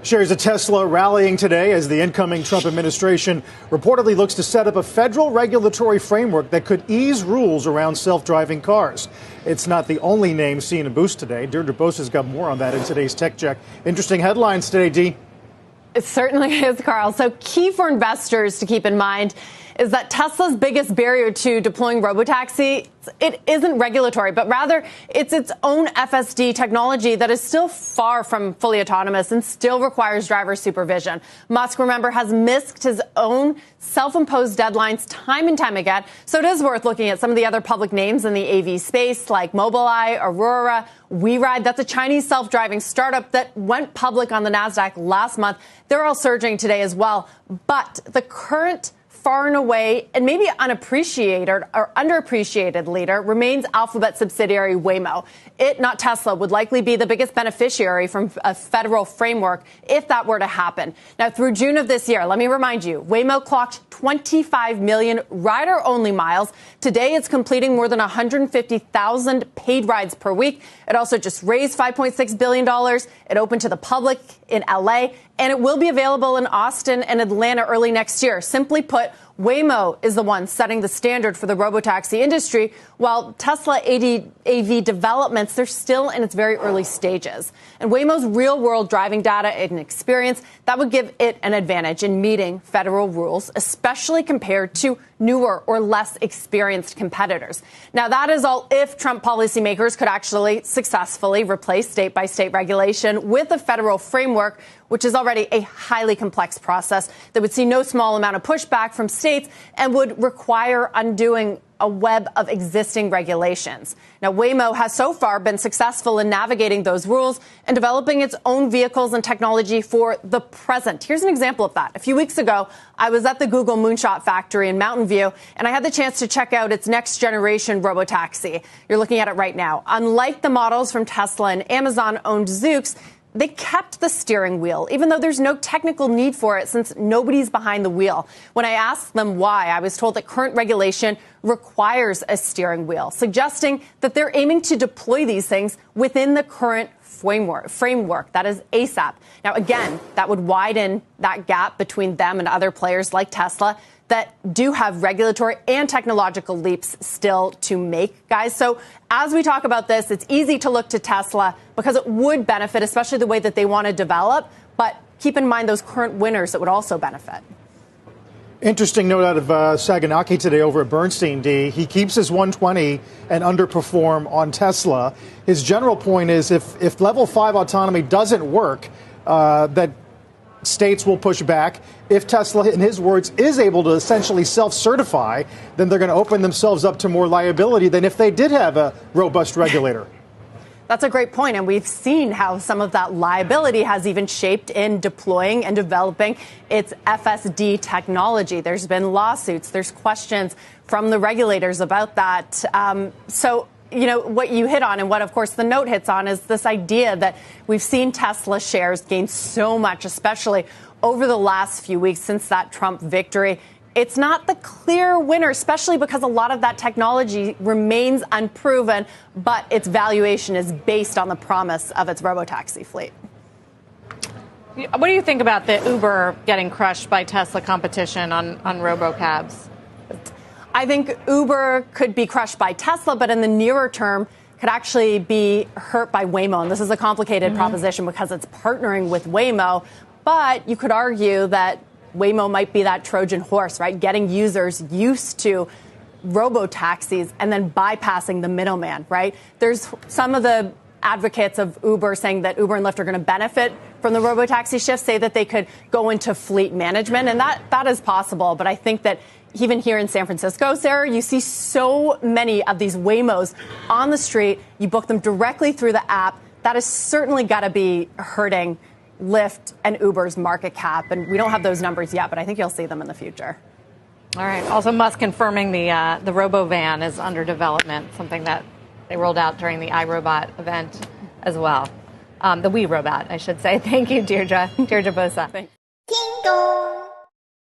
Shares of Tesla rallying today as the incoming Trump administration reportedly looks to set up a federal regulatory framework that could ease rules around self-driving cars. It's not the only name seeing a boost today. Deirdre Bosa has got more on that in today's Tech Check. Interesting headlines today, Dee. It certainly is, Carl. So key for investors to keep in mind is that Tesla's biggest barrier to deploying robotaxi, it isn't regulatory, but rather it's its own FSD technology that is still far from fully autonomous and still requires driver supervision. Musk, remember, has missed his own self-imposed deadlines time and time again. So it is worth looking at some of the other public names in the AV space like Mobileye, Aurora, WeRide. That's a Chinese self-driving startup that went public on the NASDAQ last month. They're all surging today as well. But the current far and away and maybe unappreciated or underappreciated leader remains Alphabet subsidiary Waymo. It, not Tesla, would likely be the biggest beneficiary from a federal framework if that were to happen. Now, through June of this year, let me remind you, Waymo clocked 25 million rider-only miles. Today, it's completing more than 150,000 paid rides per week. It also just raised $5.6 billion. It opened to the public in L.A., and it will be available in Austin and Atlanta early next year. Simply put, Waymo is the one setting the standard for the robotaxi industry, while Tesla AV developments, they're still in its very early stages. And Waymo's real-world driving data and experience, that would give it an advantage in meeting federal rules, especially compared to newer or less experienced competitors. Now, that is all if Trump policymakers could actually successfully replace state-by-state regulation with a federal framework, which is already a highly complex process that would see no small amount of pushback from states and would require undoing a web of existing regulations. Now, Waymo has so far been successful in navigating those rules and developing its own vehicles and technology for the present. Here's an example of that. A few weeks ago, I was at the Google Moonshot factory in Mountain View, and I had the chance to check out its next generation robotaxi. You're looking at it right now. Unlike the models from Tesla and Amazon-owned Zoox, they kept the steering wheel, even though there's no technical need for it since nobody's behind the wheel. When I asked them why, I was told that current regulation requires a steering wheel, suggesting that they're aiming to deploy these things within the current framework, that is ASAP. Now, again, that would widen that gap between them and other players like Tesla that do have regulatory and technological leaps still to make, guys. So as we talk about this, it's easy to look to Tesla because it would benefit, especially the way that they want to develop. But keep in mind those current winners that would also benefit. Interesting note out of Saganaki today over at Bernstein, D. He keeps his 120 and underperform on Tesla. His general point is if level 5 autonomy doesn't work, that states will push back. If Tesla, in his words, is able to essentially self-certify, then they're going to open themselves up to more liability than if they did have a robust regulator. That's a great point, and we've seen how some of that liability has even shaped in deploying and developing its FSD technology. There's been lawsuits. There's questions from the regulators about that. So, you know, what you hit on and what, of course, the note hits on is this idea that we've seen Tesla shares gain so much, especially over the last few weeks since that Trump victory. It's not the clear winner, especially because a lot of that technology remains unproven, but its valuation is based on the promise of its robotaxi fleet. What do you think about the Uber getting crushed by Tesla competition on robocabs? I think Uber could be crushed by Tesla, but in the nearer term could actually be hurt by Waymo. And this is a complicated proposition because it's partnering with Waymo. But you could argue that Waymo might be that Trojan horse, right? Getting users used to robo-taxis and then bypassing the middleman, right? There's some of the advocates of Uber saying that Uber and Lyft are going to benefit from the robo-taxi shift, say that they could go into fleet management. And that is possible. But I think that even here in San Francisco, Sarah, you see so many of these Waymos on the street. You book them directly through the app. That has certainly got to be hurting Lyft and Uber's market cap. And we don't have those numbers yet, but I think you'll see them in the future. All right. Also, Musk confirming the robo-van is under development, something that they rolled out during the iRobot event as well. The We Robot, I should say. Thank you, Deirdre. Deirdre Bosa. Ding dong.